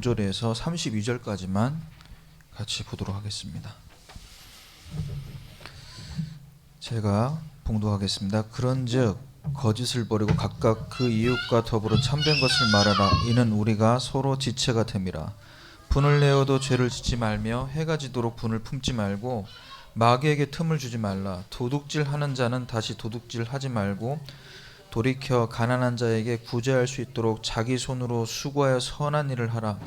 25절에서 32절까지만 같이 보도록 하겠습니다. 제가 봉독하겠습니다. 그런즉 거짓을 버리고 각각 그 이웃과 더불어 참된 것을 말하라. 이는 우리가 서로 지체가 됨이라. 분을 내어도 죄를 짓지 말며 해가 지도록 분을 품지 말고 마귀에게 틈을 주지 말라. 도둑질하는 자는 다시 도둑질하지 말고 돌이켜 가난한 자에게 구제할 수 있도록 자기 손으로 수고하여 선한 일을 하라.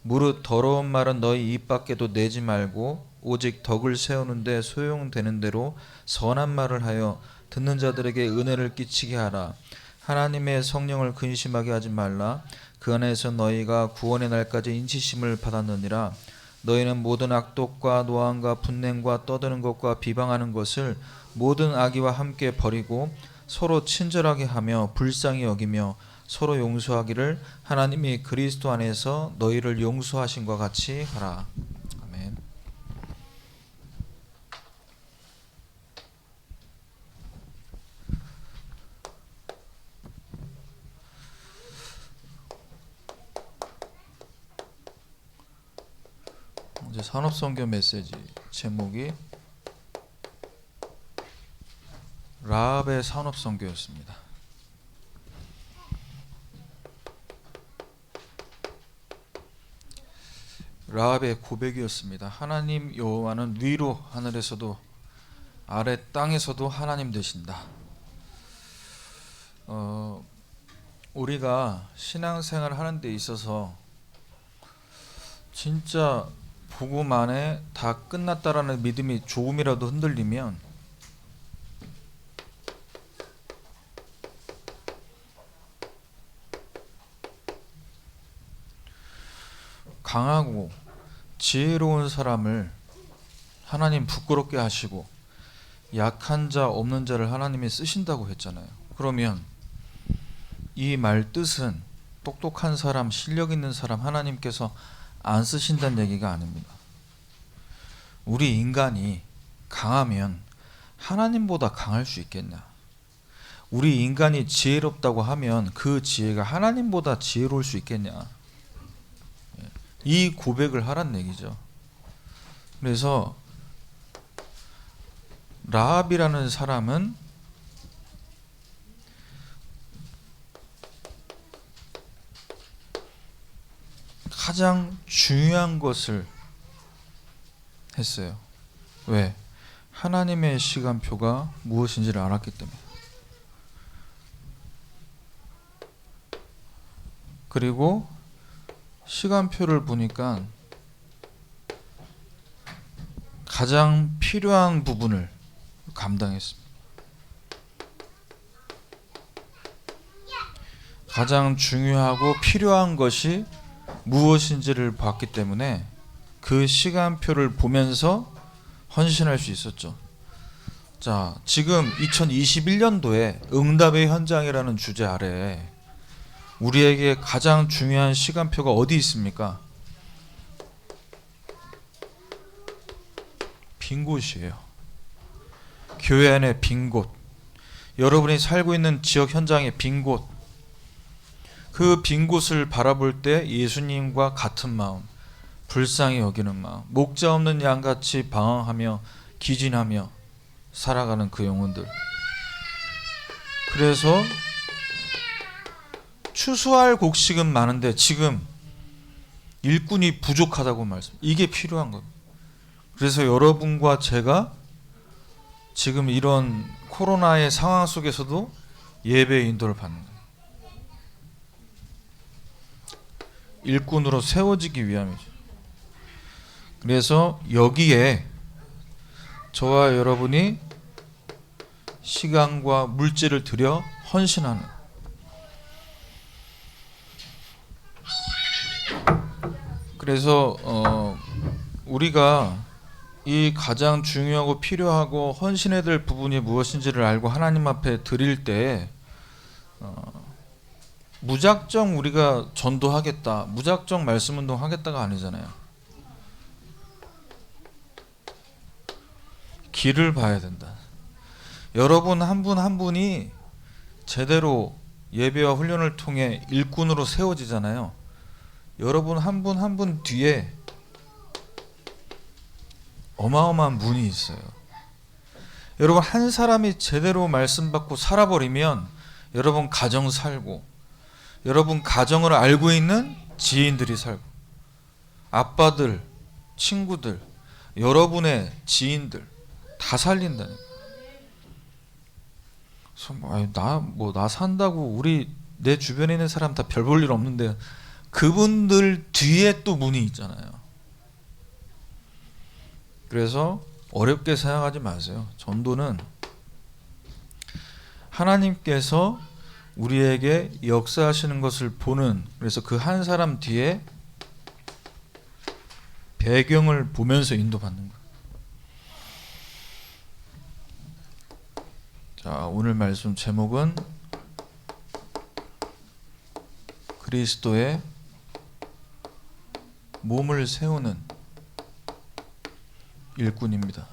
무릇 더러운 말은 너희 입 밖에도 내지 말고 오직 덕을 세우는데 소용되는 대로 선한 말을 하여 듣는 자들에게 은혜를 끼치게 하라. 하나님의 성령을 근심하게 하지 말라. 그 안에서 너희가 구원의 날까지 인치심을 받았느니라. 너희는 모든 악독과 노함과 분냄과 떠드는 것과 비방하는 것을 모든 악의와 함께 버리고 서로 친절하게 하며 불쌍히 여기며 서로 용서하기를 하나님이 그리스도 안에서 너희를 용서하신 것 같이 하라. 아멘. 이제 산업선교 메시지 제목이 라합의 산업선교였습니다. 라합의 고백이었습니다. 하나님 여호와는 위로 하늘에서도 아래 땅에서도 하나님 되신다. 우리가 신앙생활을 하는 데 있어서 진짜 복음만에 다 끝났다라는 믿음이 조금이라도 흔들리면 강하고 지혜로운 사람을 하나님 부끄럽게 하시고 약한 자 없는 자를 하나님이 쓰신다고 했잖아요. 그러면 이 말 뜻은 똑똑한 사람, 실력 있는 사람 하나님께서 안 쓰신다는 얘기가 아닙니다. 우리 인간이 강하면 하나님보다 강할 수 있겠냐? 우리 인간이 지혜롭다고 하면 그 지혜가 하나님보다 지혜로울 수 있겠냐? 이 고백을 하란 얘기죠. 그래서 라합이라는 사람은 가장 중요한 것을 했어요. 왜? 하나님의 시간표가 무엇인지를 알았기 때문에. 그리고 시간표를 보니까 가장 필요한 부분을 감당했습니다. 가장 중요하고 필요한 것이 무엇인지를 봤기 때문에 그 시간표를 보면서 헌신할 수 있었죠. 자, 지금 2021년도에 응답의 현장이라는 주제 아래 우리에게 가장 중요한 시간표가 어디 있습니까? 빈 곳이에요. 교회 안에 빈 곳, 여러분이 살고 있는 지역 현장의 빈 곳, 그 빈 곳을 바라볼 때 예수님과 같은 마음, 불쌍히 여기는 마음, 목자 없는 양같이 방황하며 기진하며 살아가는 그 영혼들. 그래서 추수할 곡식은 많은데 지금 일꾼이 부족하다고 말씀. 이게 필요한 겁니다. 그래서 여러분과 제가 지금 이런 코로나의 상황 속에서도 예배의 인도를 받는 거예요. 일꾼으로 세워지기 위함이죠. 그래서 여기에 저와 여러분이 시간과 물질을 들여 헌신하는, 그래서 우리가 이 가장 중요하고 필요하고 헌신해야 될 부분이 무엇인지를 알고 하나님 앞에 드릴 때 무작정 우리가 전도하겠다, 무작정 말씀운동 하겠다가 아니잖아요. 길을 봐야 된다. 여러분 한 분 한 분이 제대로 예배와 훈련을 통해 일꾼으로 세워지잖아요. 여러분 한 분 한 분 뒤에 어마어마한 문이 있어요. 여러분 한 사람이 제대로 말씀 받고 살아버리면 여러분 가정 살고, 여러분 가정을 알고 있는 지인들이 살고, 아빠들, 친구들, 여러분의 지인들 다 살린다니까. 그래서 나 산다고 내 주변에 있는 사람 다 별 볼 일 없는데 그분들 뒤에 또 문이 있잖아요. 그래서 어렵게 생각하지 마세요. 전도는 하나님께서 우리에게 역사하시는 것을 보는, 그래서 그 한 사람 뒤에 배경을 보면서 인도받는 거예요. 자, 오늘 말씀 제목은 그리스도의 몸을 세우는 일꾼입니다.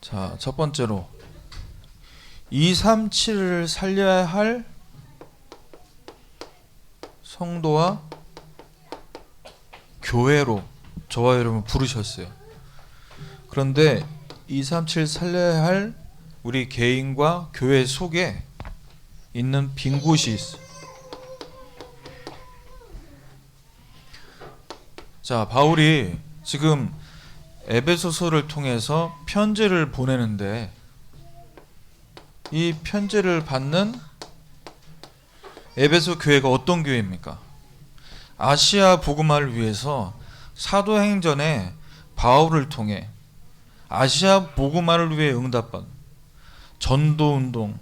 자, 첫 번째로 237을 살려야 할 성도와 교회로 저와 여러분 부르셨어요. 그런데 237 살려야 할 우리 개인과 교회 속에 있는 빈 곳이 있어요. 자, 바울이 지금 에베소서를 통해서 편지를 보내는데, 이 편지를 받는 에베소 교회가 어떤 교회입니까? 아시아 복음화를 위해서 사도행전에 바울을 통해 아시아 복음화를 위해 응답받은 전도운동,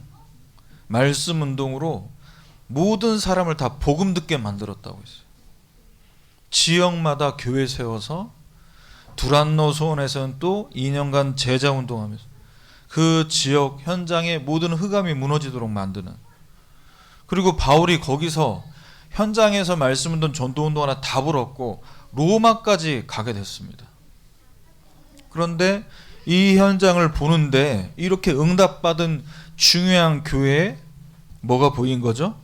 말씀운동으로 모든 사람을 다 복음 듣게 만들었다고 했어요. 지역마다 교회 세워서 두란노 소원에서는 또 2년간 제자운동하면서 그 지역 현장의 모든 흑암이 무너지도록 만드는, 그리고 바울이 거기서 현장에서 말씀운동, 전도운동 하나 답을 얻고 로마까지 가게 됐습니다. 그런데 이 현장을 보는데 이렇게 응답받은 중요한 교회에 뭐가 보인 거죠?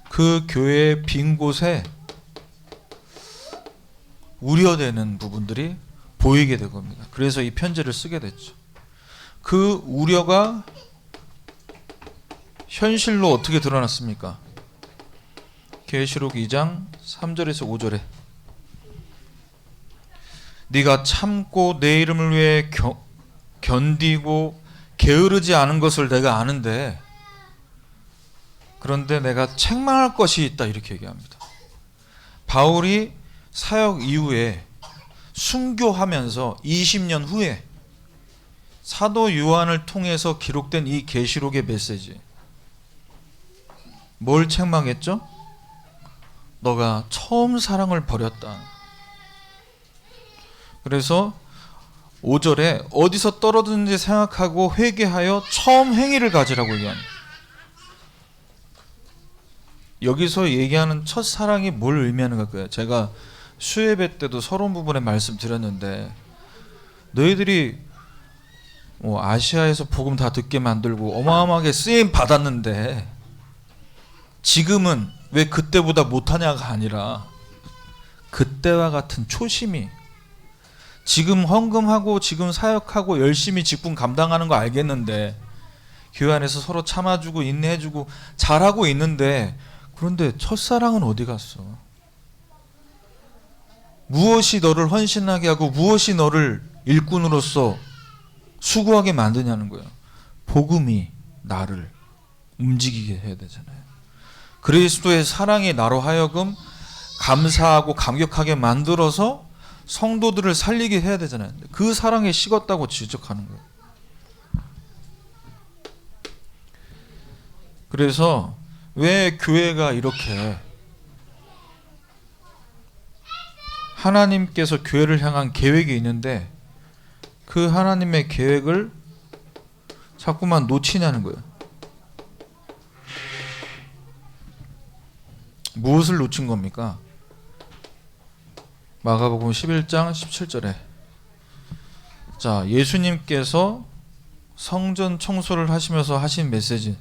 그 교회의 빈 곳에 우려되는 부분들이 보이게 된 겁니다. 그래서 이 편지를 쓰게 됐죠. 그 우려가 현실로 어떻게 드러났습니까? 계시록 2장 3절에서 5절에 네가 참고 내 이름을 위해 견디고 게으르지 않은 것을 내가 아는데, 그런데 내가 책망할 것이 있다, 이렇게 얘기합니다. 바울이 사역 이후에 순교하면서 20년 후에 사도 요한을 통해서 기록된 이 계시록의 메시지, 뭘 책망했죠? 너가 처음 사랑을 버렸다. 그래서 5절에 어디서 떨어졌는지 생각하고 회개하여 처음 행위를 가지라고 얘기합니다. 여기서 얘기하는 첫사랑이 뭘 의미하는 걸까요? 제가 수예배 때도 서론 부분에 말씀드렸는데, 너희들이 아시아에서 복음 다 듣게 만들고 어마어마하게 쓰임 받았는데 지금은 왜 그때보다 못하냐가 아니라, 그때와 같은 초심이, 지금 헌금하고 지금 사역하고 열심히 직분 감당하는 거 알겠는데, 교회 안에서 서로 참아주고 인내해주고 잘하고 있는데, 그런데 첫사랑은 어디 갔어? 무엇이 너를 헌신하게 하고 무엇이 너를 일꾼으로서 수고하게 만드냐는 거예요. 복음이 나를 움직이게 해야 되잖아요. 그리스도의 사랑이 나로 하여금 감사하고 감격하게 만들어서 성도들을 살리게 해야 되잖아요. 그 사랑이 식었다고 지적하는 거예요. 그래서 왜 교회가 이렇게 하나님께서 교회를 향한 계획이 있는데 그 하나님의 계획을 자꾸만 놓치냐는 거예요. 무엇을 놓친 겁니까? 마가복음 11장 17절에 자, 예수님께서 성전 청소를 하시면서 하신 메시지,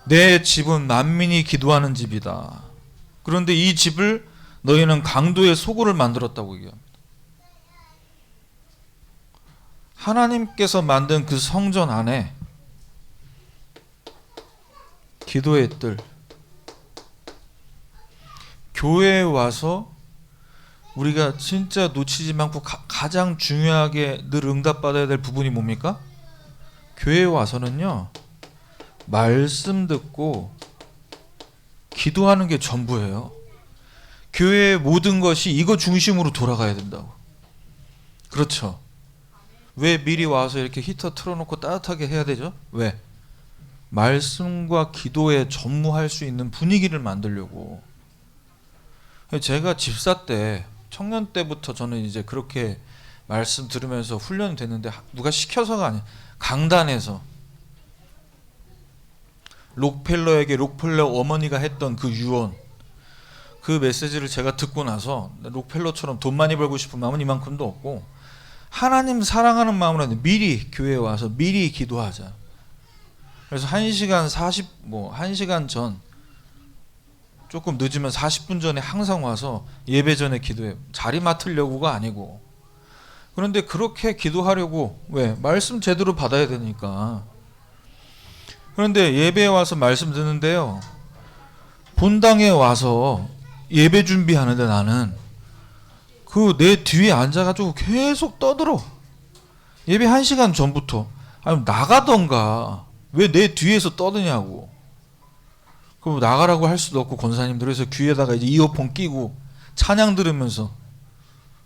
내 집은 만민이 기도하는 집이다. 그런데 이 집을 너희는 강도의 소굴을 만들었다고 얘기합니다. 하나님께서 만든 그 성전 안에 기도의 뜰, 교회에 와서 우리가 진짜 놓치지 않고 가장 중요하게 늘 응답받아야 될 부분이 뭡니까? 교회에 와서는요, 말씀 듣고 기도하는 게 전부예요. 교회의 모든 것이 이거 중심으로 돌아가야 된다고. 그렇죠? 왜 미리 와서 이렇게 히터 틀어놓고 따뜻하게 해야 되죠? 왜? 말씀과 기도에 전무할 수 있는 분위기를 만들려고. 제가 집사 때, 청년 때부터 저는 이제 그렇게 말씀 들으면서 훈련이 됐는데, 누가 시켜서가 아니에요. 강단에서 록펠러에게 록펠러 어머니가 했던 그 유언, 그 메시지를 제가 듣고 나서 록펠러처럼 돈 많이 벌고 싶은 마음은 이만큼도 없고, 하나님 사랑하는 마음으로 미리 교회에 와서 미리 기도하자. 그래서 1시간 전, 조금 늦으면 40분 전에 항상 와서 예배 전에 기도해. 자리 맡으려고가 아니고. 그런데 그렇게 기도하려고, 왜? 말씀 제대로 받아야 되니까. 그런데 예배에 와서 말씀 듣는데요, 본당에 와서 예배 준비하는데 나는 그 내 뒤에 앉아가지고 계속 떠들어. 예배 1시간 전부터. 아니, 나가던가. 왜 내 뒤에서 떠드냐고. 그럼 나가라고 할 수도 없고, 권사님들. 그래서 귀에다가 이제 이어폰 끼고 찬양 들으면서,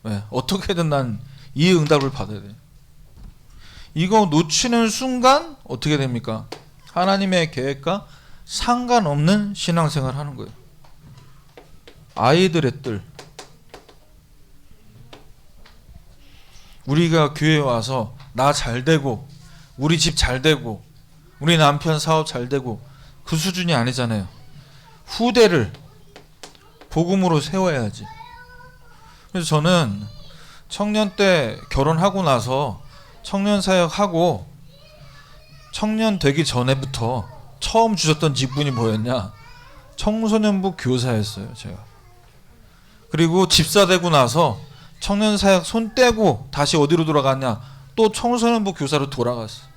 네, 어떻게든 난 이 응답을 받아야 돼. 이거 놓치는 순간 어떻게 됩니까? 하나님의 계획과 상관없는 신앙생활 하는 거예요. 아이들의 뜰. 우리가 교회에 와서 나 잘 되고, 우리 집 잘 되고, 우리 남편 사업 잘 되고, 그 수준이 아니잖아요. 후대를 복음으로 세워야지. 그래서 저는 청년 때 결혼하고 나서 청년 사역하고 청년 되기 전에부터 처음 주셨던 직분이 뭐였냐? 청소년부 교사였어요, 제가. 그리고 집사 되고 나서 청년 사역 손 떼고 다시 어디로 돌아갔냐? 또 청소년부 교사로 돌아갔어요.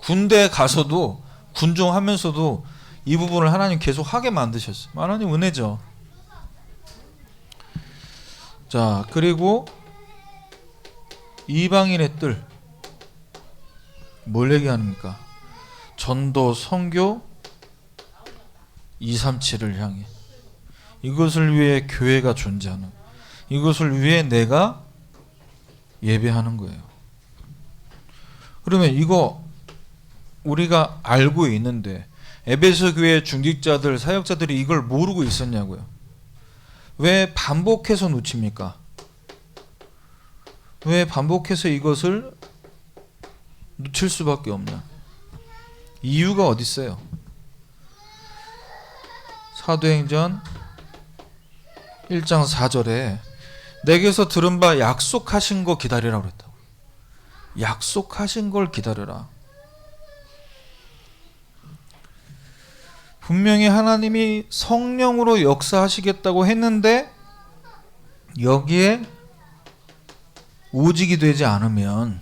군대에 가서도 군종하면서도 이 부분을 하나님 계속 하게 만드셨어요. 하나님 은혜죠. 자, 그리고 이방인의 뜰. 뭘 얘기합니까? 전도, 선교, 237을 향해. 이것을 위해 교회가 존재하는, 이것을 위해 내가 예배하는 거예요. 그러면 이거 우리가 알고 있는데 에베소 교회 중직자들, 사역자들이 이걸 모르고 있었냐고요. 왜 반복해서 놓칩니까? 왜 반복해서 이것을 놓칠 수밖에 없냐? 이유가 어디 있어요? 사도행전 1장 4절에 내게서 들은 바 약속하신 거 기다리라고 그랬다고. 약속하신 걸 기다려라. 분명히 하나님이 성령으로 역사하시겠다고 했는데 여기에 오직이 되지 않으면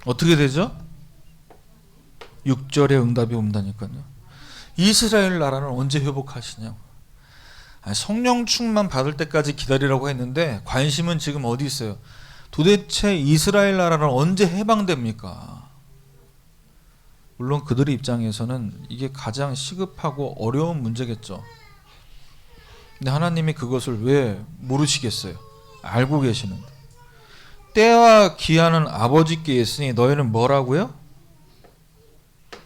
어떻게 되죠? 6절에 응답이 온다니까요. 이스라엘 나라는 언제 회복하시냐고. 성령 충만 받을 때까지 기다리라고 했는데 관심은 지금 어디 있어요? 도대체 이스라엘 나라는 언제 해방됩니까? 물론 그들의 입장에서는 이게 가장 시급하고 어려운 문제겠죠. 근데 하나님이 그것을 왜 모르시겠어요? 알고 계시는데. 때와 기한은 아버지께 있으니 너희는 뭐라고요?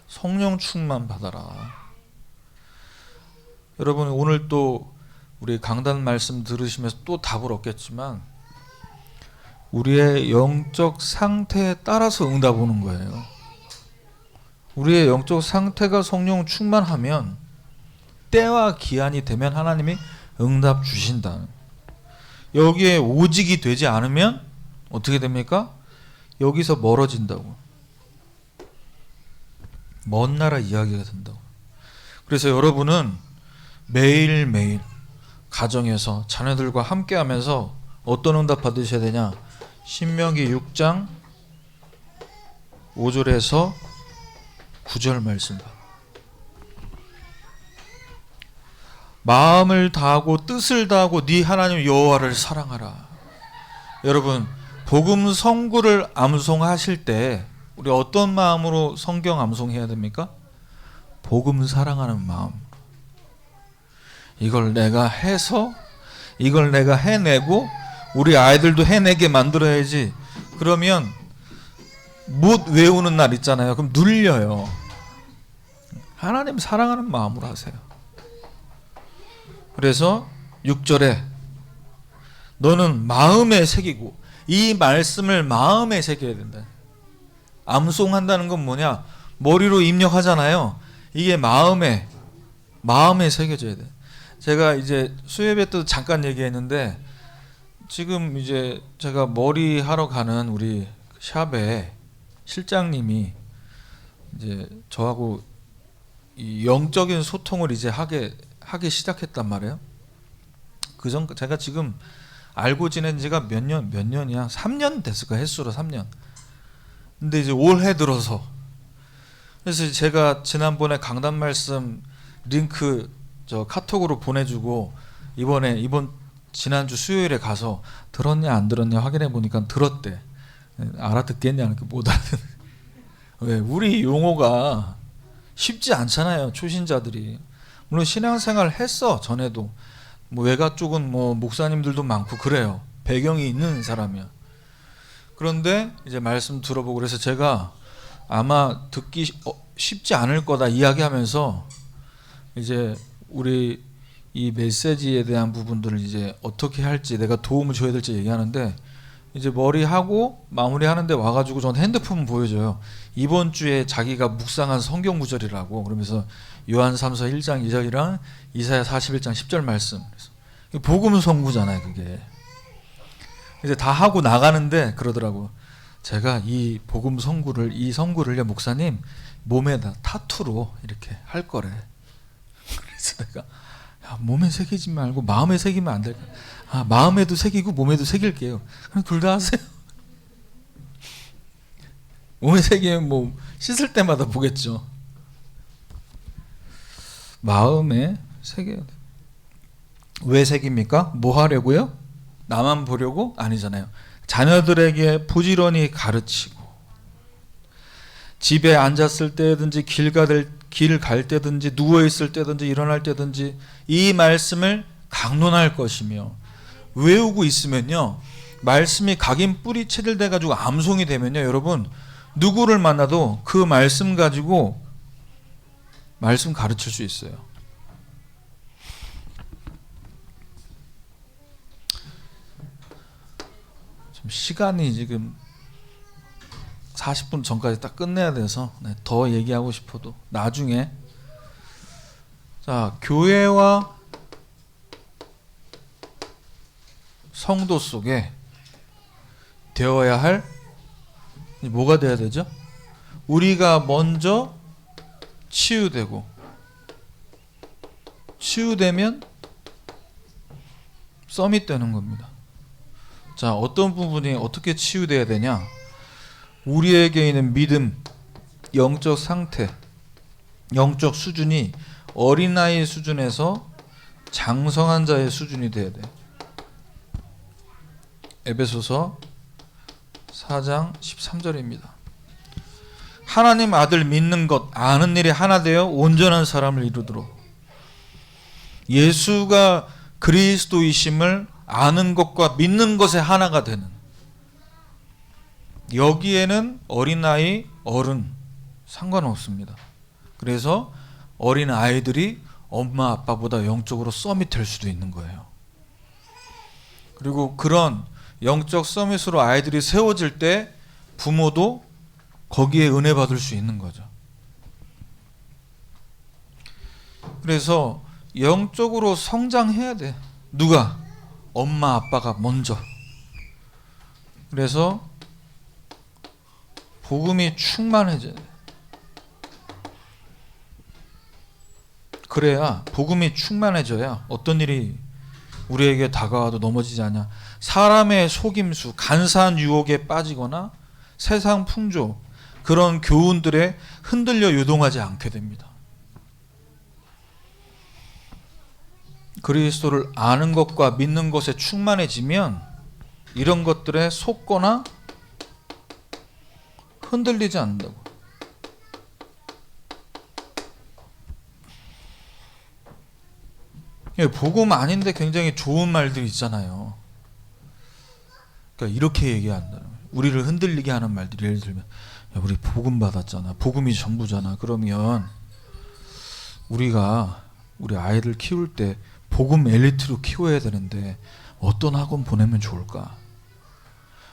성령 충만 받아라. 여러분, 오늘 또 우리 강단 말씀 들으시면서 또 답을 얻겠지만 우리의 영적 상태에 따라서 응답 오는 거예요. 우리의 영적 상태가 성령 충만하면 때와 기한이 되면 하나님이 응답 주신다. 여기에 오직이 되지 않으면 어떻게 됩니까? 여기서 멀어진다고. 먼 나라 이야기가 된다고. 그래서 여러분은 매일매일 가정에서 자녀들과 함께하면서 어떤 응답 받으셔야 되냐? 신명기 6장 5절에서 9절 말씀. 마음을 다하고 뜻을 다하고 네 하나님 여호와를 사랑하라. 여러분, 복음 성구를 암송하실 때 우리 어떤 마음으로 성경 암송해야 됩니까? 복음 사랑하는 마음. 이걸 내가 해서, 이걸 내가 해내고 우리 아이들도 해내게 만들어야지. 그러면 못 외우는 날 있잖아요. 그럼 눌려요. 하나님 사랑하는 마음으로 하세요. 그래서 6절에 너는 마음에 새기고, 이 말씀을 마음에 새겨야 된다. 암송한다는 건 뭐냐? 머리로 입력하잖아요. 이게 마음에 새겨져야 돼. 제가 이제 수요예배 때도 잠깐 얘기했는데, 지금 이제 제가 머리 하러 가는 우리 샵에 실장님이 이제 저하고 이 영적인 소통을 이제 하기 시작했단 말이에요. 그전 제가 지금 알고 지낸 지가 몇 년이야? 3년 됐을까? 횟수로 3년. 근데 이제 올해 들어서, 그래서 제가 지난번에 강단 말씀 링크 저 카톡으로 보내주고, 이번 지난주 수요일에 가서 들었냐 안 들었냐 확인해 보니까 들었대. 알아듣겠냐 이렇게 못 알아듣는. 왜? 우리 용어가 쉽지 않잖아요, 초신자들이. 물론 신앙생활 했어 전에도. 뭐 외가 쪽은 뭐 목사님들도 많고 그래요. 배경이 있는 사람이야. 그런데 이제 말씀 들어보고, 그래서 제가 아마 듣기 쉽지 않을 거다 이야기하면서 이제 우리 이 메시지에 대한 부분들을 이제 어떻게 할지, 내가 도움을 줘야 될지 얘기하는데, 이제 머리하고 마무리하는데 와가지고 전 핸드폰 보여줘요. 이번 주에 자기가 묵상한 성경 구절이라고. 그러면서 요한 3서 1장 2절이랑 이사야 41장 10절 말씀. 복음 성구잖아요 그게. 이제 다 하고 나가는데 그러더라고. 제가 이 복음 성구를, 이 성구를요 목사님 몸에다 타투로 이렇게 할 거래. 그래서 내가 야, 몸에 새기지 말고 마음에 새기면 안 될까? 아, 마음에도 새기고 몸에도 새길게요. 그럼 둘 다 하세요. 몸에 새기면 뭐 씻을 때마다 보겠죠. 마음에 새겨야 돼. 왜 새깁니까? 뭐 하려고요? 나만 보려고? 아니잖아요. 자녀들에게 부지런히 가르치고, 집에 앉았을 때든지 길 갈 때든지 누워있을 때든지 일어날 때든지 이 말씀을 강론할 것이며, 외우고 있으면요 말씀이 각인 뿌리 체질돼 가지고 암송이 되면요 여러분, 누구를 만나도 그 말씀 가지고 말씀 가르칠 수 있어요. 좀 시간이 지금 40분 전까지 딱 끝내야 돼서 더 얘기하고 싶어도 나중에. 자, 교회와 성도 속에 되어야 할 뭐가 돼야 되죠? 우리가 먼저 치유되고, 치유되면 서밋되는 겁니다. 자, 어떤 부분이 어떻게 치유돼야 되냐? 우리에게 있는 믿음, 영적 상태, 영적 수준이 어린아이 수준에서 장성한 자의 수준이 돼야 돼. 에베소서 4장 13절입니다. 하나님 아들 믿는 것, 아는 일이 하나 되어 온전한 사람을 이루도록. 예수가 그리스도이심을 아는 것과 믿는 것의 하나가 되는, 여기에는 어린아이, 어른 상관없습니다. 그래서 어린 아이들이 엄마 아빠보다 영적으로 서밋될 수도 있는 거예요. 그리고 그런 영적 서밋으로 아이들이 세워질 때 부모도 거기에 은혜 받을 수 있는 거죠. 그래서 영적으로 성장해야 돼. 누가? 엄마 아빠가 먼저. 그래서 복음이 충만해져야 돼. 그래야 복음이 충만해져야 어떤 일이 우리에게 다가와도 넘어지지 않냐. 사람의 속임수, 간사한 유혹에 빠지거나 세상 풍조, 그런 교훈들에 흔들려 요동하지 않게 됩니다. 그리스도를 아는 것과 믿는 것에 충만해지면 이런 것들에 속거나 흔들리지 않는다고. 복음 아닌데 굉장히 좋은 말들 있잖아요. 그러니까 이렇게 얘기한다는 거예요. 우리를 흔들리게 하는 말들, 예를 들면 야, 우리 복음 받았잖아, 복음이 전부잖아. 그러면 우리가 우리 아이들 키울 때 복음 엘리트로 키워야 되는데 어떤 학원 보내면 좋을까?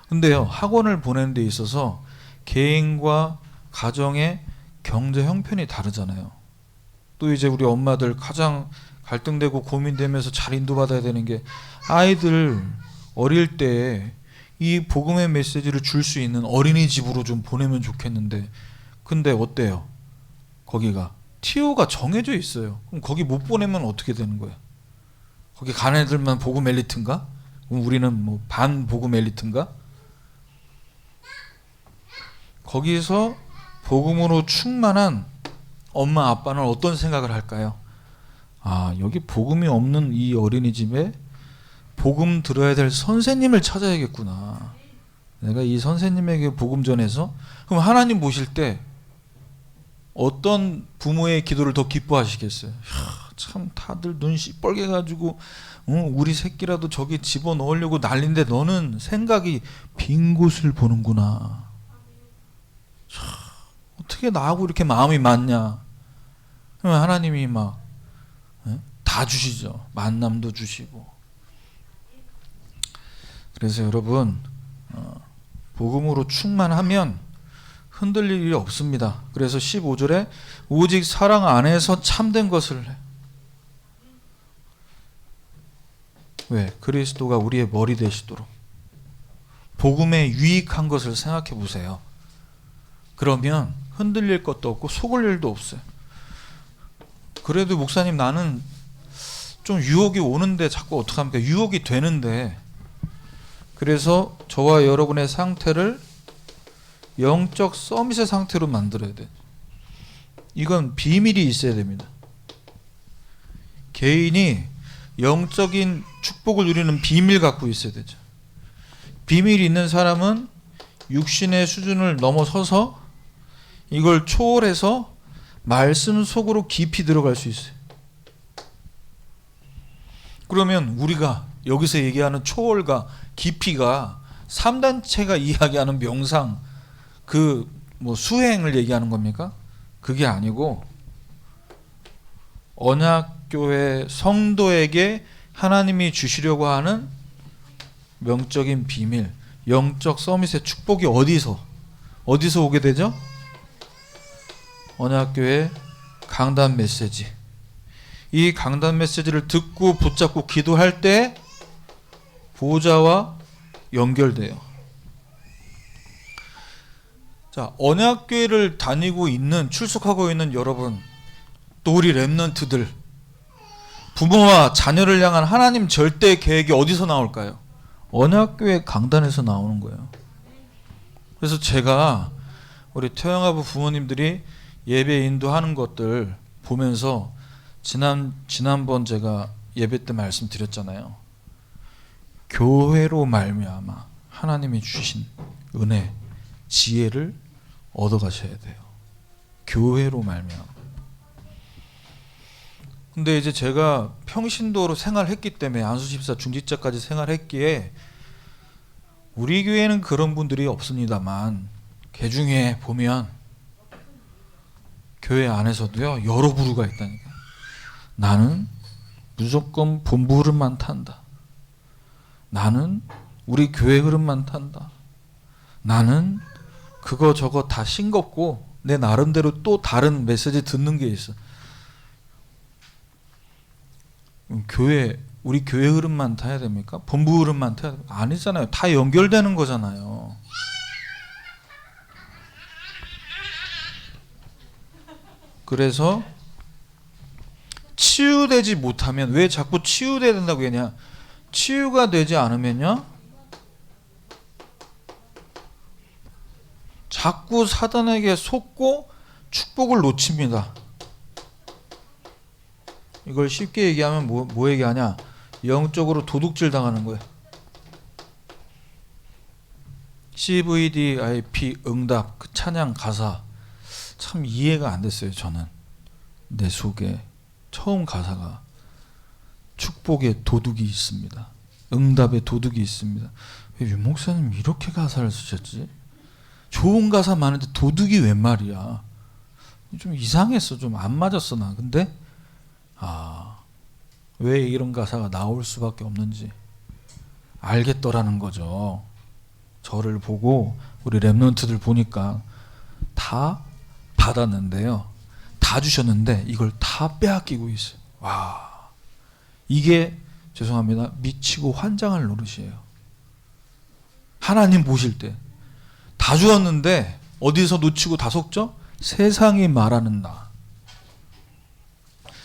근데요, 학원을 보내는 데 있어서 개인과 가정의 경제 형편이 다르잖아요. 또 이제 우리 엄마들 가장 갈등되고 고민되면서 잘 인도받아야 되는 게, 아이들 어릴 때 이 복음의 메시지를 줄 수 있는 어린이집으로 좀 보내면 좋겠는데, 근데 어때요? 거기가 TO가 정해져 있어요. 그럼 거기 못 보내면 어떻게 되는 거야? 거기 간 애들만 복음 엘리트인가? 그럼 우리는 뭐 반 복음 엘리트인가? 거기서 복음으로 충만한 엄마 아빠는 어떤 생각을 할까요? 아, 여기 복음이 없는 이 어린이집에 복음 들어야 될 선생님을 찾아야겠구나. 내가 이 선생님에게 복음 전해서, 그럼 하나님 보실 때 어떤 부모의 기도를 더 기뻐하시겠어요? 참 다들 눈 시뻘게 가지고 우리 새끼라도 저기 집어넣으려고 난리인데 너는 생각이 빈 곳을 보는구나. 어떻게 나하고 이렇게 마음이 맞냐. 그러면 하나님이 막 다 주시죠. 만남도 주시고. 그래서 여러분, 복음으로 충만하면 흔들릴 일이 없습니다. 그래서 15절에 오직 사랑 안에서 참된 것을 해. 왜? 그리스도가 우리의 머리 되시도록 복음에 유익한 것을 생각해 보세요. 그러면 흔들릴 것도 없고 속을 일도 없어요. 그래도 목사님, 나는 좀 유혹이 오는데 자꾸 어떡합니까? 유혹이 되는데. 그래서 저와 여러분의 상태를 영적 서밋의 상태로 만들어야 돼. 이건 비밀이 있어야 됩니다. 개인이 영적인 축복을 누리는 비밀 갖고 있어야 되죠. 비밀이 있는 사람은 육신의 수준을 넘어서서 이걸 초월해서 말씀 속으로 깊이 들어갈 수 있어요. 그러면 우리가 여기서 얘기하는 초월과 깊이가 3단체가 이야기하는 명상, 그 뭐 수행을 얘기하는 겁니까? 그게 아니고 언약교회 성도에게 하나님이 주시려고 하는 영적인 비밀, 영적 서밋의 축복이 어디서 오게 되죠? 언약교회 강단 메시지. 이 강단 메시지를 듣고 붙잡고 기도할 때 보호자와 연결돼요. 자, 언약교회를 다니고 있는, 출석하고 있는 여러분, 또 우리 렘넌트들, 부모와 자녀를 향한 하나님 절대 계획이 어디서 나올까요? 언약교회 강단에서 나오는 거예요. 그래서 제가 우리 태영아부 부모님들이 예배 인도하는 것들 보면서 지난번 제가 예배 때 말씀드렸잖아요. 교회로 말미암아 하나님이 주신 은혜, 지혜를 얻어가셔야 돼요. 교회로 말미암아. 근데 이제 제가 평신도로 생활했기 때문에, 안수집사 중직자까지 생활했기에 우리 교회는 그런 분들이 없습니다만, 개 중에 보면 교회 안에서도요 여러 부류가 있다니까. 나는 무조건 본부 흐름만 탄다. 나는 우리 교회 흐름만 탄다. 나는 그거 저거 다 싱겁고 내 나름대로 또 다른 메시지 듣는 게 있어. 우리 교회 흐름만 타야 됩니까? 본부 흐름만 타야 됩니까? 아니잖아요. 다 연결되는 거잖아요. 그래서 치유되지 못하면, 왜 자꾸 치유돼야 된다고 했냐? 치유가 되지 않으면요, 자꾸 사단에게 속고 축복을 놓칩니다. 이걸 쉽게 얘기하면 뭐 얘기하냐? 영적으로 도둑질 당하는 거예요. CVDIP 응답, 그 찬양 가사 참 이해가 안 됐어요. 저는 내 속에 처음 가사가 축복의 도둑이 있습니다. 응답의 도둑이 있습니다. 왜 윤 목사님 이렇게 가사를 쓰셨지? 좋은 가사 많은데 도둑이 웬 말이야? 좀 이상했어. 좀 안 맞았어 나. 근데 왜 이런 가사가 나올 수밖에 없는지 알겠더라는 거죠. 저를 보고 우리 랩런트들 보니까 다 받았는데요, 다 주셨는데 이걸 다 빼앗기고 있어요. 와, 이게 죄송합니다, 미치고 환장할 노릇이에요. 하나님 보실 때 다 주었는데 어디서 놓치고 다 속죠? 세상이 말하는 나,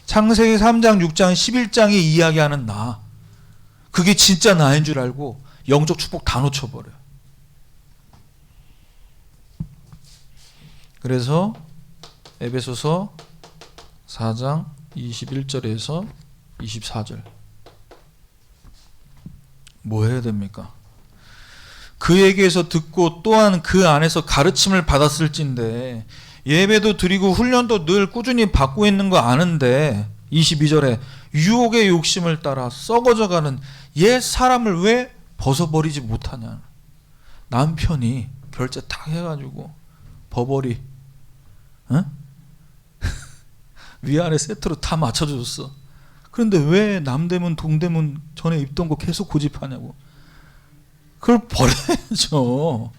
창세기 3장 6장 11장이 이야기하는 나, 그게 진짜 나인 줄 알고 영적 축복 다 놓쳐버려요. 그래서 에베소서 4장 21절에서 24절 뭐 해야 됩니까? 그에게서 듣고 또한 그 안에서 가르침을 받았을진데, 예배도 드리고 훈련도 늘 꾸준히 받고 있는 거 아는데 22절에 유혹의 욕심을 따라 썩어져가는 옛 사람을 왜 벗어버리지 못하냐. 남편이 결제 딱 해가지고 버버리 위아래 세트로 다 맞춰줬어. 그런데 왜 남대문 동대문 전에 입던 거 계속 고집하냐고. 그걸 버려야죠.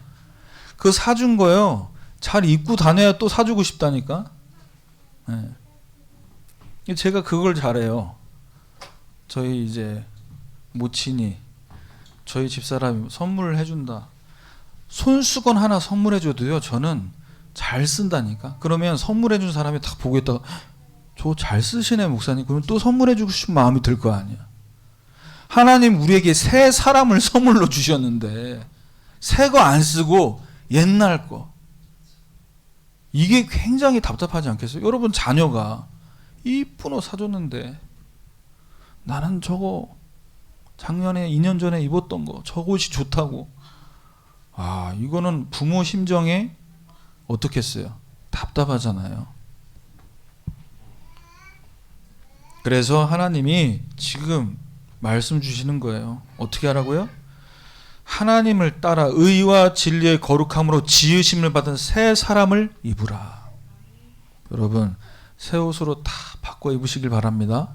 그거 사준 거요, 잘 입고 다녀야 또 사주고 싶다니까. 네. 제가 그걸 잘해요. 저희 이제 모친이 저희 집사람이 선물을 해준다, 손수건 하나 선물해줘도요 저는 잘 쓴다니까. 그러면 선물해준 사람이 딱 보고 있다가 저 잘 쓰시네 목사님, 그러면 또 선물해주고 싶은 마음이 들 거 아니야. 하나님 우리에게 새 사람을 선물로 주셨는데 새 거 안 쓰고 옛날 거, 이게 굉장히 답답하지 않겠어요? 여러분, 자녀가 이쁜 옷 사줬는데 나는 저거 작년에 2년 전에 입었던 거 저것이 좋다고. 이거는 부모 심정에 어떻겠어요? 답답하잖아요. 그래서 하나님이 지금 말씀 주시는 거예요. 어떻게 하라고요? 하나님을 따라 의와 진리의 거룩함으로 지으심을 받은 새 사람을 입으라. 여러분, 새 옷으로 다 바꿔 입으시길 바랍니다.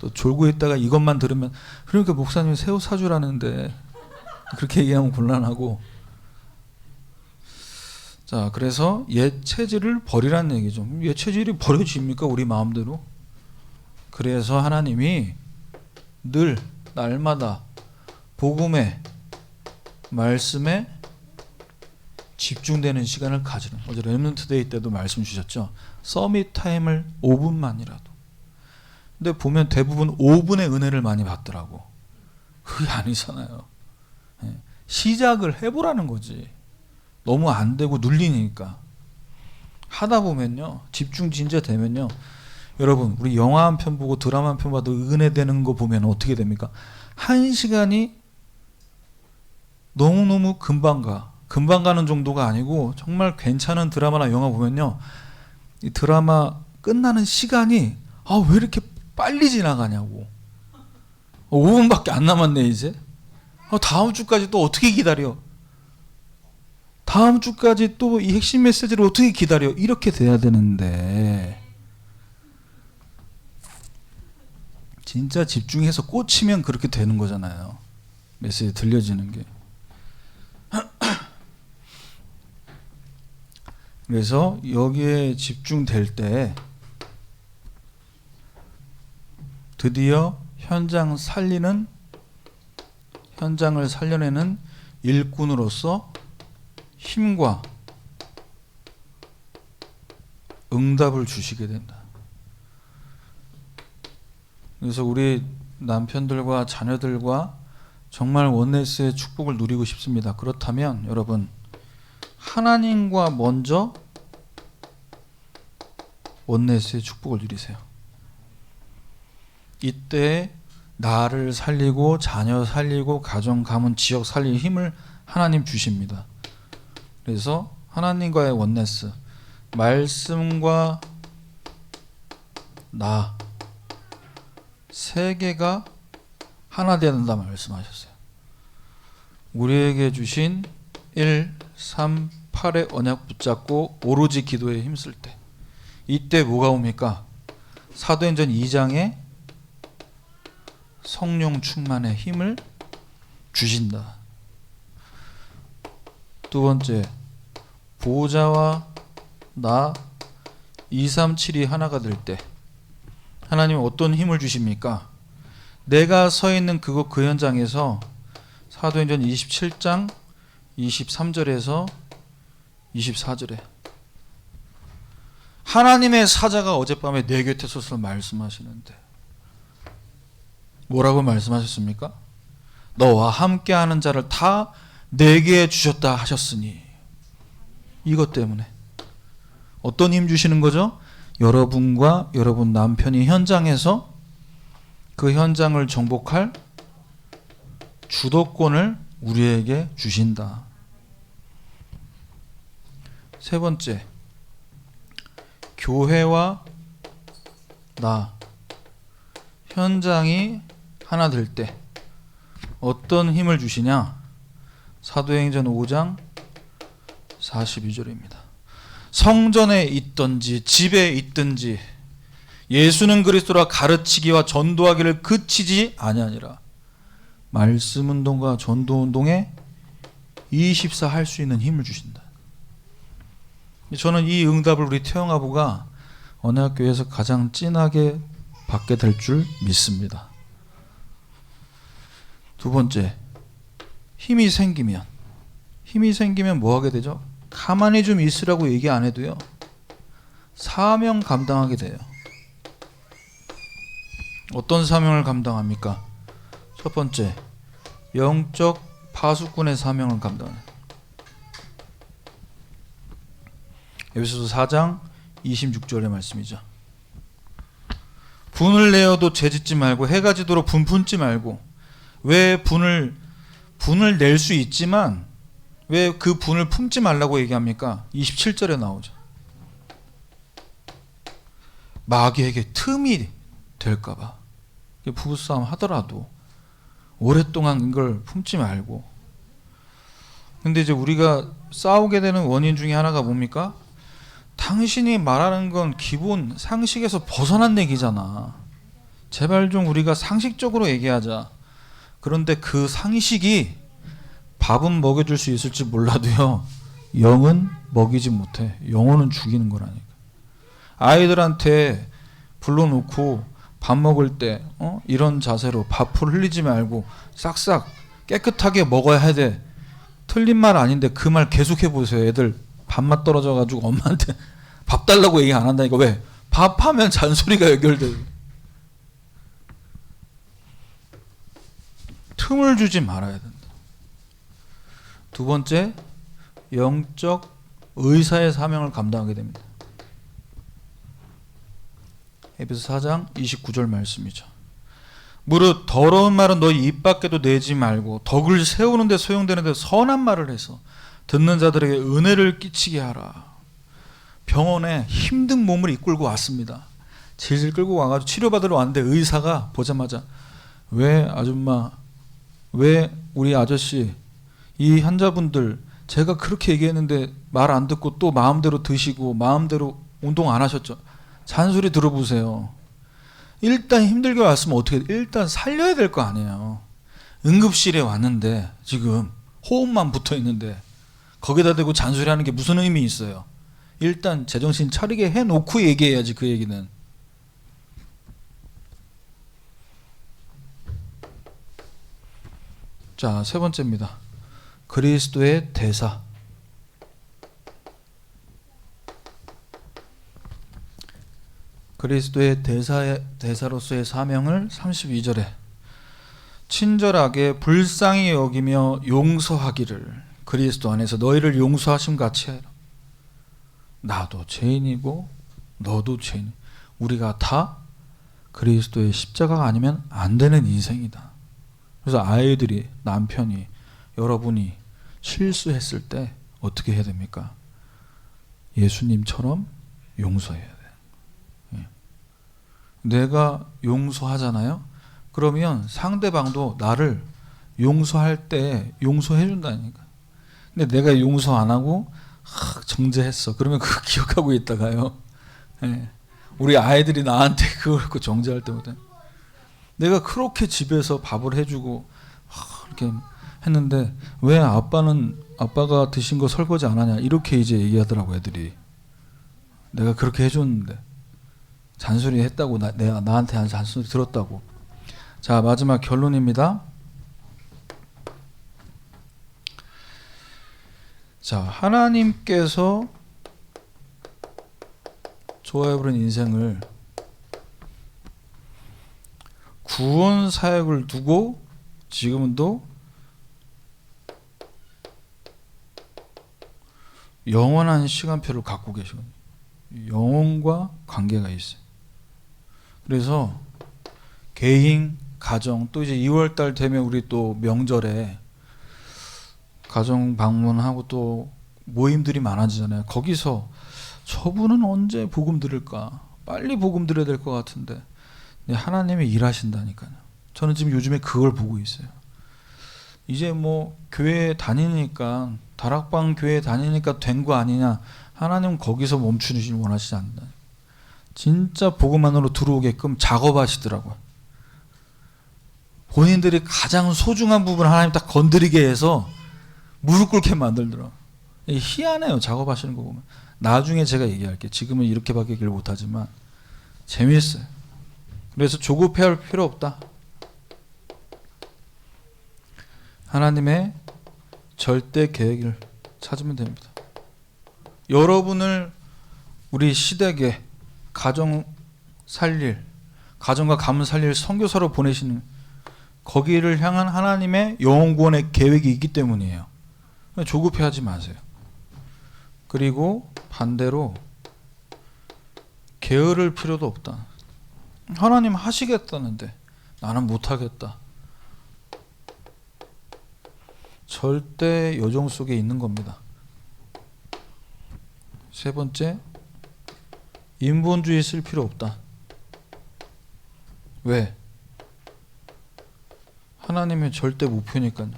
또 졸고 있다가 이것만 들으면, 그러니까 목사님이 새 옷 사주라는데 그렇게 얘기하면 곤란하고. 자, 그래서 옛 체질을 버리라는 얘기죠. 옛 체질이 버려집니까? 우리 마음대로? 그래서 하나님이 늘 날마다 복음에, 말씀에 집중되는 시간을 가지는, 어제 렘넌트 데이 때도 말씀 주셨죠. 서밋 타임을 5분만이라도. 근데 보면 대부분 5분의 은혜를 많이 받더라고. 그게 아니잖아요. 시작을 해보라는 거지. 너무 안 되고 눌리니까. 하다 보면요, 집중 진짜 되면요, 여러분, 우리 영화 한 편 보고 드라마 한 편 봐도 은혜 되는 거 보면 어떻게 됩니까? 1시간이 너무너무 금방 가는 정도가 아니고, 정말 괜찮은 드라마나 영화 보면요, 이 드라마 끝나는 시간이 왜 이렇게 빨리 지나가냐고. 5분밖에 안 남았네 이제. 다음 주까지 또 어떻게 기다려? 다음 주까지 또 이 핵심 메시지를 어떻게 기다려? 이렇게 돼야 되는데, 진짜 집중해서 꽂히면 그렇게 되는 거잖아요. 메시지 들려지는 게. 그래서 여기에 집중될 때 드디어 현장을 살려내는 일꾼으로서 힘과 응답을 주시게 된다. 그래서 우리 남편들과 자녀들과 정말 원네스의 축복을 누리고 싶습니다. 그렇다면 여러분, 하나님과 먼저 원네스의 축복을 누리세요. 이때 나를 살리고 자녀 살리고 가정 가문 지역 살릴 힘을 하나님 주십니다. 그래서 하나님과의 원네스, 말씀과 나 세 개가 하나 된다 말씀하셨어요. 우리에게 주신 1, 3, 8의 언약 붙잡고 오로지 기도에 힘쓸 때, 이때 뭐가 옵니까? 사도행전 2장에 성령 충만의 힘을 주신다. 두 번째, 보호자와 나 2, 3, 7이 하나가 될 때 하나님은 어떤 힘을 주십니까? 내가 서 있는 그 현장에서 사도행전 27장 23절에서 24절에 하나님의 사자가 어젯밤에 내 곁에 서서 말씀하시는데 뭐라고 말씀하셨습니까? 너와 함께하는 자를 다 내게 주셨다 하셨으니. 이것 때문에 어떤 힘 주시는 거죠? 여러분과 여러분 남편이 현장에서 그 현장을 정복할 주도권을 우리에게 주신다. 세 번째, 교회와 나 현장이 하나 될 때 어떤 힘을 주시냐? 사도행전 5장 42절입니다. 성전에 있든지 집에 있든지 예수는 그리스도라 가르치기와 전도하기를 그치지 아니하니라. 말씀 운동과 전도 운동에 24 할 수 있는 힘을 주신다. 저는 이 응답을 우리 태영아부가 언약교회에서 가장 진하게 받게 될 줄 믿습니다. 두 번째, 힘이 생기면 뭐 하게 되죠? 가만히 좀 있으라고 얘기 안 해도요, 사명 감당하게 돼요. 어떤 사명을 감당합니까? 첫 번째, 영적 파수꾼의 사명을 감당해요. 에베소서 4장 26절의 말씀이죠. 분을 내어도 죄짓지 말고 해가 지도록 분 품지 말고. 왜 분을 낼 수 있지만 왜 그 분을 품지 말라고 얘기합니까? 27절에 나오죠. 마귀에게 틈이 될까봐. 부부싸움 하더라도 오랫동안 이걸 품지 말고. 근데 이제 우리가 싸우게 되는 원인 중에 하나가 뭡니까? 당신이 말하는 건 기본 상식에서 벗어난 얘기잖아. 제발 좀 우리가 상식적으로 얘기하자. 그런데 그 상식이 밥은 먹여줄 수 있을지 몰라도요, 영은 먹이지 못해. 영혼은 죽이는 거라니까. 아이들한테 불러놓고 밥 먹을 때 이런 자세로 밥풀 흘리지 말고 싹싹 깨끗하게 먹어야 돼. 틀린 말 아닌데 그 말 계속 해보세요. 애들 밥맛 떨어져가지고 엄마한테 밥 달라고 얘기 안 한다니까. 왜? 밥하면 잔소리가 연결돼. 틈을 주지 말아야 된다. 두 번째, 영적 의사의 사명을 감당하게 됩니다. 에베소 4장 29절 말씀이죠. 무릇 더러운 말은 너희 입 밖에도 내지 말고 덕을 세우는 데 소용되는 데 선한 말을 해서 듣는 자들에게 은혜를 끼치게 하라. 병원에 힘든 몸을 이끌고 왔습니다. 질질 끌고 와가지고 치료받으러 왔는데 의사가 보자마자, 왜 아줌마, 왜 우리 아저씨, 이 환자분들 제가 그렇게 얘기했는데 말 안 듣고 또 마음대로 드시고 마음대로 운동 안 하셨죠? 잔소리 들어보세요. 일단 힘들게 왔으면 어떻게 돼? 일단 살려야 될 거 아니에요. 응급실에 왔는데 지금 호흡만 붙어 있는데 거기다 대고 잔소리하는 게 무슨 의미 있어요? 일단 제정신 차리게 해놓고 얘기해야지. 그 얘기는. 자, 세 번째입니다. 그리스도의 대사. 그리스도의 대사로서의 사명을 32절에 친절하게 불쌍히 여기며 용서하기를 그리스도 안에서 너희를 용서하심 같이 해라. 나도 죄인이고 너도 죄인. 우리가 다 그리스도의 십자가가 아니면 안 되는 인생이다. 그래서 아이들이, 남편이, 여러분이 실수했을 때 어떻게 해야 됩니까? 예수님처럼 용서해야 돼요. 내가 용서하잖아요. 그러면 상대방도 나를 용서할 때 용서해 준다니까. 근데 내가 용서 안 하고 정죄했어. 그러면 그거 기억하고 있다가요. 우리 아이들이 나한테 그걸 정죄할 때마다 내가 그렇게 집에서 밥을 해주고 이렇게 했는데 왜 아빠가 드신 거 설거지 안 하냐 이렇게 이제 얘기하더라고 애들이. 내가 그렇게 해줬는데 잔소리 했다고 내가 나한테 한 잔소리 들었다고. 자, 마지막 결론입니다. 자, 하나님께서 좋아해 부른 인생을 구원 사역을 두고 지금도 영원한 시간표를 갖고 계시거든요. 영혼과 관계가 있어요. 그래서 개인, 가정, 또 이제 2월달 되면 우리 또 명절에 가정 방문하고 또 모임들이 많아지잖아요. 거기서 저분은 언제 복음 들을까? 빨리 복음 들어야 될 것 같은데 하나님이 일하신다니까요. 저는 지금 요즘에 그걸 보고 있어요. 이제 뭐 교회 다니니까 다락방 교회 다니니까 된 거 아니냐. 하나님은 거기서 멈추시길 원하시지 않는다. 진짜 복음만으로 들어오게끔 작업하시더라고요. 본인들이 가장 소중한 부분을 하나님 딱 건드리게 해서 무릎 꿇게 만들더라고요. 희한해요. 작업하시는 거 보면. 나중에 제가 얘기할게요. 지금은 이렇게밖에 얘기를 못하지만 재미있어요. 그래서 조급해할 필요 없다. 하나님의 절대 계획을 찾으면 됩니다. 여러분을 우리 시댁에 가정 살릴, 가정과 가문 살릴 선교사로 보내시는 거기를 향한 하나님의 영혼 구원의 계획이 있기 때문이에요. 조급해하지 마세요. 그리고 반대로 게으를 필요도 없다. 하나님 하시겠다는데 나는 못하겠다. 절대 요정 속에 있는 겁니다. 세 번째, 인본주의 쓸 필요 없다. 왜? 하나님의 절대 목표니까요.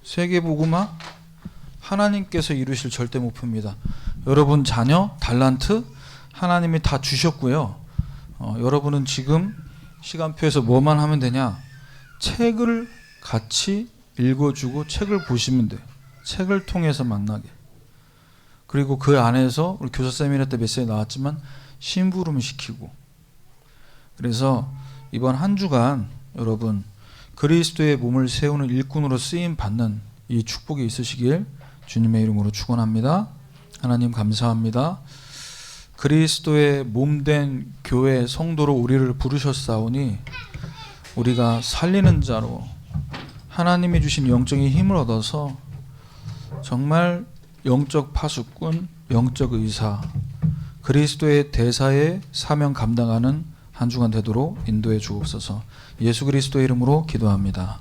세계복음화 하나님께서 이루실 절대 목표입니다. 여러분 자녀, 달란트 하나님이 다 주셨고요. 여러분은 지금 시간표에서 뭐만 하면 되냐? 책을 같이 읽어주고 책을 보시면 돼요. 책을 통해서 만나게. 그리고 그 안에서 우리 교사 세미나 때 메시지 나왔지만 심부름 시키고. 그래서 이번 한 주간 여러분 그리스도의 몸을 세우는 일꾼으로 쓰임 받는 이 축복이 있으시길 주님의 이름으로 축원합니다. 하나님 감사합니다. 그리스도의 몸된 교회 성도로 우리를 부르셨사오니 우리가 살리는 자로 하나님이 주신 영적인 힘을 얻어서 정말 영적 파수꾼, 영적 의사, 그리스도의 대사의 사명 감당하는 한 주간 되도록 인도해 주옵소서. 예수 그리스도의 이름으로 기도합니다.